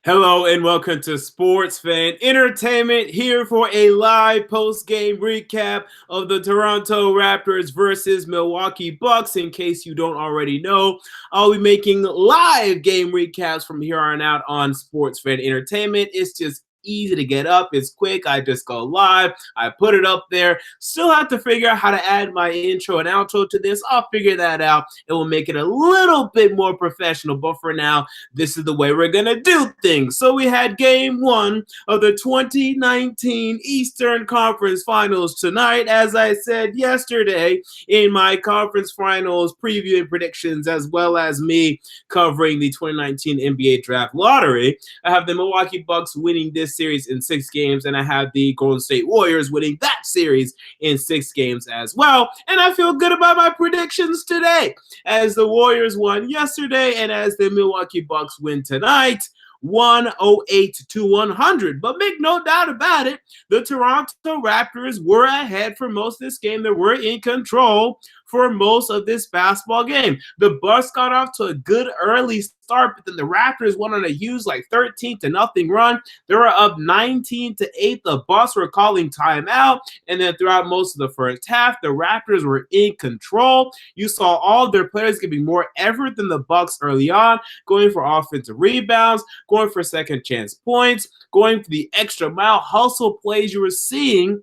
Hello and welcome to Sports Fan Entertainment, here for a live post-game recap of the Toronto Raptors versus Milwaukee Bucks. In case you don't already know, I'll be making live game recaps from here on out on Sports Fan Entertainment. It's just easy to get up. It's quick. I just go live. I put it up there. Still have to figure out how to add my intro and outro to this. I'll figure that out. It will make it a little bit more professional. But for now, this is the way we're going to do things. So we had game one of the 2019 Eastern Conference Finals tonight. As I said yesterday in my conference finals preview and predictions, as well as me covering the 2019 NBA Draft Lottery, I have the Milwaukee Bucks winning this series in 6 games, and I have the Golden State Warriors winning that series in 6 games as well. And I feel good about my predictions today, as the Warriors won yesterday and as the Milwaukee Bucks win tonight. 108 to 100. But make no doubt about it, the Toronto Raptors were ahead for most of this game. They were in control for most of this basketball game. The Bucks got off to a good early start, but then the Raptors went on a huge 13-0 run. They were up 19-8. The Bucks were calling timeout, and then throughout most of the first half, the Raptors were in control. You saw all their players giving more effort than the Bucks early on, going for offensive rebounds, going for second chance points, going for the extra mile hustle plays. You were seeing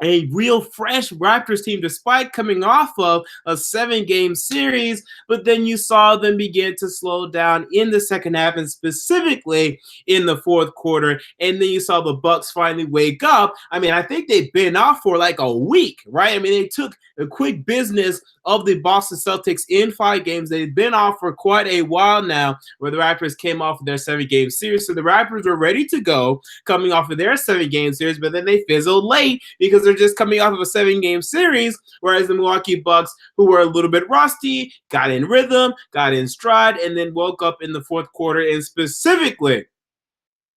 a real fresh Raptors team despite coming off of a 7-game series, but then you saw them begin to slow down in the second half and specifically in the fourth quarter, and then you saw the Bucks finally wake up. I mean, I think they've been off for like a week, right? I mean, they took a quick business of the Boston Celtics in 5 games. They've been off for quite a while now, where the Raptors came off of their 7-game series. So the Raptors were ready to go coming off of their 7-game series, but then they fizzled late because they're just coming off of a 7-game series, whereas the Milwaukee Bucks, who were a little bit rusty, got in rhythm, got in stride, and then woke up in the fourth quarter. And specifically,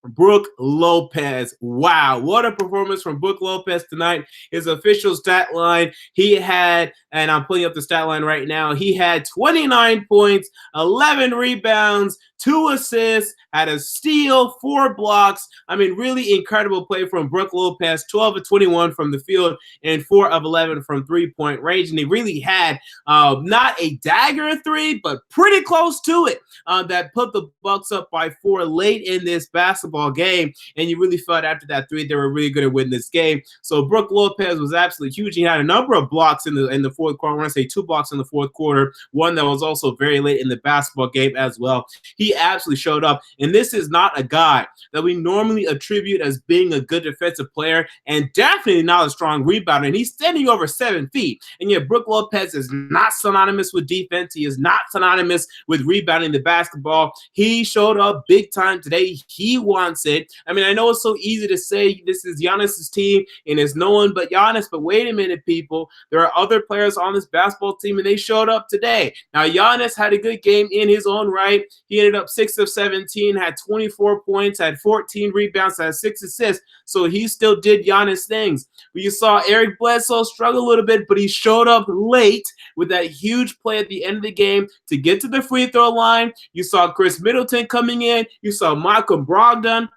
Brook Lopez. Wow, what a performance from Brook Lopez tonight. His official stat line, he had, and I'm pulling up the stat line right now, he had 29 points, 11 rebounds, 2 assists, had a steal, 4 blocks. I mean, really incredible play from Brook Lopez, 12 of 21 from the field and 4 of 11 from three-point range. And he really had not a dagger 3, but pretty close to it, that put the Bucks up by 4 late in this basketball game. And you really felt after that 3 they were really going to win this game. So Brook Lopez was absolutely huge. He had a number of blocks in the fourth quarter. I want to say 2 blocks in the fourth quarter, one that was also very late in the basketball game as well. He absolutely showed up. And this is not a guy that we normally attribute as being a good defensive player, and definitely not a strong rebounder. And he's standing over 7 feet. And yet Brook Lopez is not synonymous with defense. He is not synonymous with rebounding the basketball. He showed up big time today. He wants it. I mean, I know it's so easy to say this is Giannis's team and it's no one but Giannis, but wait a minute, people. There are other players on this basketball team, and they showed up today. Now, Giannis had a good game in his own right. He ended up 6 of 17, had 24 points, had 14 rebounds, had 6 assists. So he still did Giannis things. But you saw Eric Bledsoe struggle a little bit, but he showed up late with that huge play at the end of the game to get to the free throw line. You saw Khris Middleton coming in. You saw Malcolm Brogdon,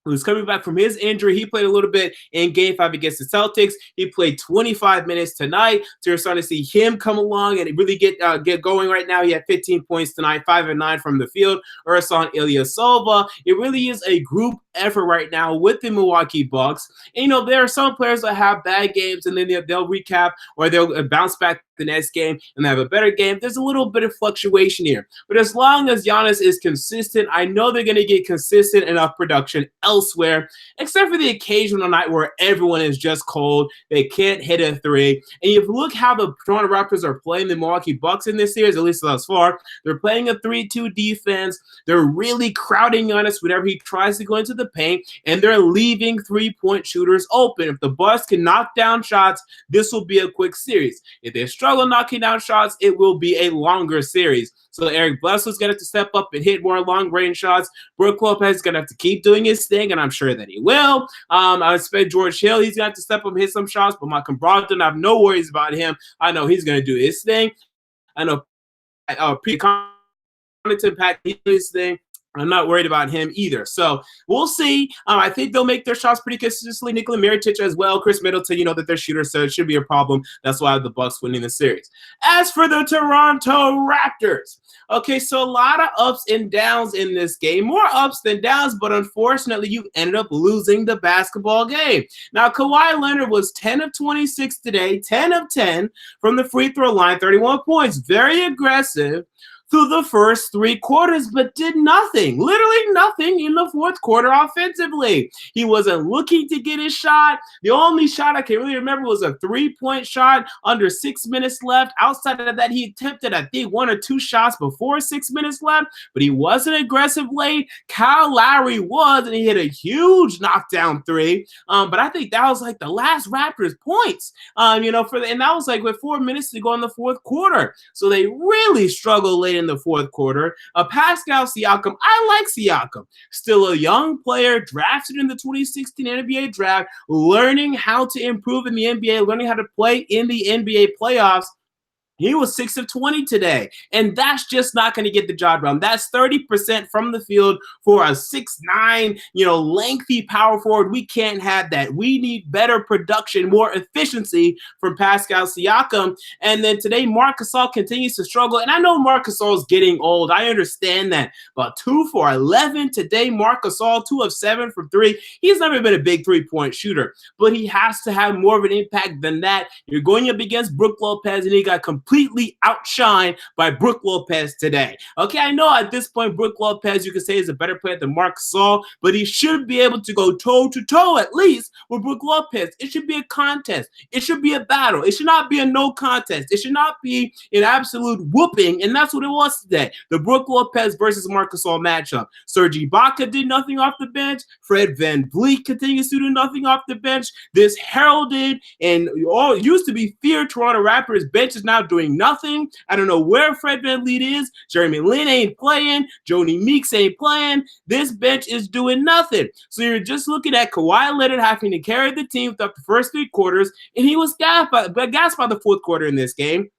who's coming back from his injury. He played a little bit in Game 5 against the Celtics. He played 25 minutes tonight. So you're starting to see him come along and really get going right now. He had 15 points tonight, 5 and 9 from the field. Ersan Ilyasova. It really is a group effort right now with the Milwaukee Bucks. And, there are some players that have bad games, and then they'll recap or they'll bounce back the next game and have a better game. There's a little bit of fluctuation here. But as long as Giannis is consistent, I know they're going to get consistent enough production elsewhere, except for the occasional night where everyone is just cold. They can't hit a 3. And if you look how the Toronto Raptors are playing the Milwaukee Bucks in this series, at least thus far, they're playing a 3-2 defense. They're really crowding Giannis whenever he tries to go into the paint, and they're leaving 3-point shooters open. If the Bucks can knock down shots, this will be a quick series. If they struggle knocking down shots, it will be a longer series. So Eric Bledsoe's going to have to step up and hit more long-range shots. Brook Lopez is going to have to keep doing his thing, and I'm sure that he will. I expect George Hill, he's going to have to step up and hit some shots, but Malcolm Brogdon, I have no worries about him. I know he's going to do his thing. I know Pete Connaughton, Pat, his thing. I'm not worried about him either. So we'll see. I think they'll make their shots pretty consistently. Nikola Mirotic as well. Khris Middleton, you know that they're shooters, so it should be a problem. That's why the Bucks winning the series. As for the Toronto Raptors, okay, so a lot of ups and downs in this game. More ups than downs, but unfortunately, you ended up losing the basketball game. Now, Kawhi Leonard was 10 of 26 today, 10 of 10 from the free throw line, 31 points. Very aggressive through the first 3 quarters, but did nothing, literally nothing in the fourth quarter offensively. He wasn't looking to get his shot. The only shot I can really remember was a 3-point shot under 6 minutes left. Outside of that, he attempted, I think, 1 or 2 shots before 6 minutes left, but he wasn't aggressive late. Kyle Lowry was, and he hit a huge knockdown 3. But I think that was like the last Raptors points, and that was like with 4 minutes to go in the fourth quarter. So they really struggled late in the fourth quarter. Pascal Siakam, I like Siakam. Still a young player, drafted in the 2016 NBA draft, learning how to improve in the NBA, learning how to play in the NBA playoffs. He was 6 of 20 today, and that's just not going to get the job done. That's 30% from the field for a 6'9", lengthy power forward. We can't have that. We need better production, more efficiency from Pascal Siakam. And then today, Marc Gasol continues to struggle, and I know Marc Gasol is getting old. I understand that. But 2 for 11 today, Marc Gasol, 2 of 7 from 3. He's never been a big three-point shooter, but he has to have more of an impact than that. You're going up against Brook Lopez, and he got completely outshined by Brook Lopez today. Okay, I know at this point, Brook Lopez, you could say, is a better player than Marc Gasol, but he should be able to go toe-to-toe at least with Brook Lopez. It should be a contest. It should be a battle. It should not be a no contest. It should not be an absolute whooping, and that's what it was today. The Brook Lopez versus Marc Gasol matchup. Serge Ibaka did nothing off the bench. Fred VanVleet continues to do nothing off the bench. This heralded and all used to be feared Toronto Raptors bench is now doing nothing. I don't know where Fred VanVleet is. Jeremy Lin ain't playing. Joni Meeks ain't playing. This bench is doing nothing. So you're just looking at Kawhi Leonard having to carry the team throughout the first 3 quarters, and he was gassed by the fourth quarter in this game.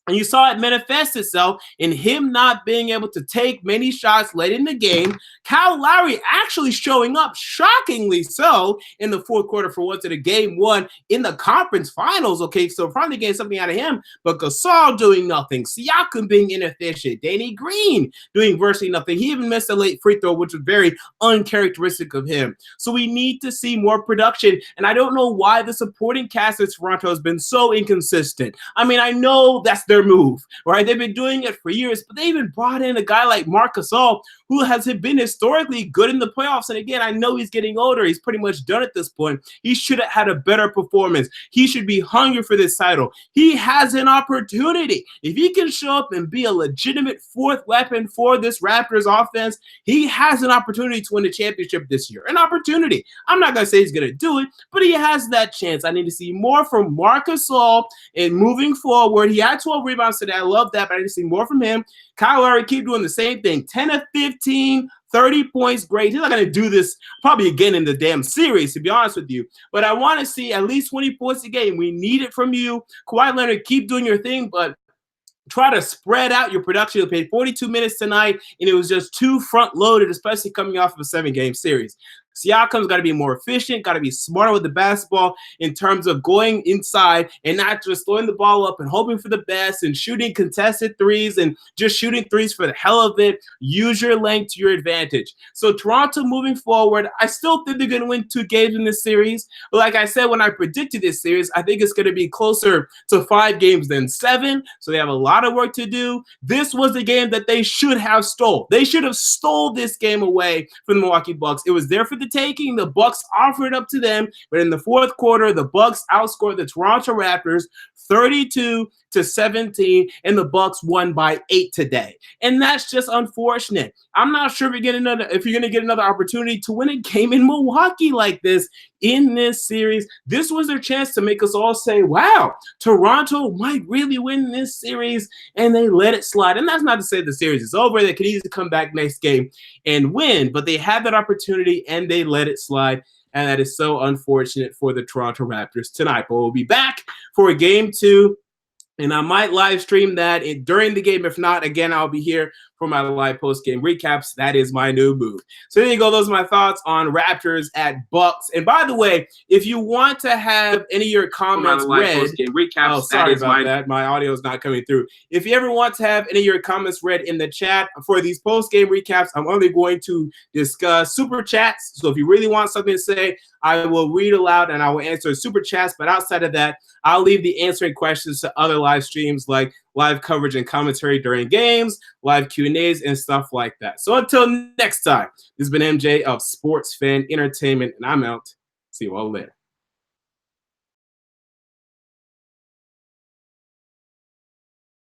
And you saw it manifest itself in him not being able to take many shots late in the game. Kyle Lowry actually showing up, shockingly so, in the fourth quarter for once in a game 1 in the conference finals. Okay, so finally getting something out of him. But Gasol doing nothing. Siakam being inefficient. Danny Green doing virtually nothing. He even missed a late free throw, which was very uncharacteristic of him. So we need to see more production. And I don't know why the supporting cast of Toronto has been so inconsistent. I mean, I know that's their move, right? They've been doing it for years, but they even brought in a guy like Marc Gasol, who has been historically good in the playoffs. And again, I know he's getting older. He's pretty much done at this point. He should have had a better performance. He should be hungry for this title. He has an opportunity. If he can show up and be a legitimate fourth weapon for this Raptors offense, he has an opportunity to win the championship this year. An opportunity. I'm not going to say he's going to do it, but he has that chance. I need to see more from Marc Gasol and moving forward. He had 12 rebounds today. I love that, but I need to see more from him. Kyle Lowry keep doing the same thing. 10 of 15, 30 points, great. He's not going to do this probably again in the damn series, to be honest with you. But I want to see at least 20 points a game. We need it from you. Kawhi Leonard, keep doing your thing, but try to spread out your production. You played 42 minutes tonight, and it was just too front-loaded, especially coming off of a 7-game series. Siakam's got to be more efficient, got to be smarter with the basketball in terms of going inside and not just throwing the ball up and hoping for the best and shooting contested threes and just shooting threes for the hell of it. Use your length to your advantage. So Toronto moving forward, I still think they're going to win 2 games in this series. But like I said, when I predicted this series, I think it's going to be closer to 5 games than 7. So they have a lot of work to do. This was the game that they should have stole. They should have stole this game away from the Milwaukee Bucks. It was there for the taking. The Bucks offered up to them, but in the fourth quarter, the Bucks outscored the Toronto Raptors 32-17, and the Bucks won by 8 today. And that's just unfortunate. I'm not sure if you're going to get another opportunity to win a game in Milwaukee like this in this series. This was their chance to make us all say, wow, Toronto might really win this series, and they let it slide. And that's not to say the series is over. They could easily come back next game and win, but they had that opportunity, and they let it slide. And that is so unfortunate for the Toronto Raptors tonight. But we'll be back for game 2. And I might live stream that during the game. If not, again, I'll be here for my live post-game recaps. That is my new move. So there you go. Those are my thoughts on Raptors at Bucks. And by the way, if you want to have any of your comments read, recaps, sorry about that. My audio is not coming through. If you ever want to have any of your comments read in the chat for these post-game recaps, I'm only going to discuss super chats. So if you really want something to say, I will read aloud and I will answer super chats. But outside of that, I'll leave the answering questions to other live streams like live coverage and commentary during games, live Q&As, and stuff like that. So until next time, this has been MJ of Sports Fan Entertainment, and I'm out. See you all later.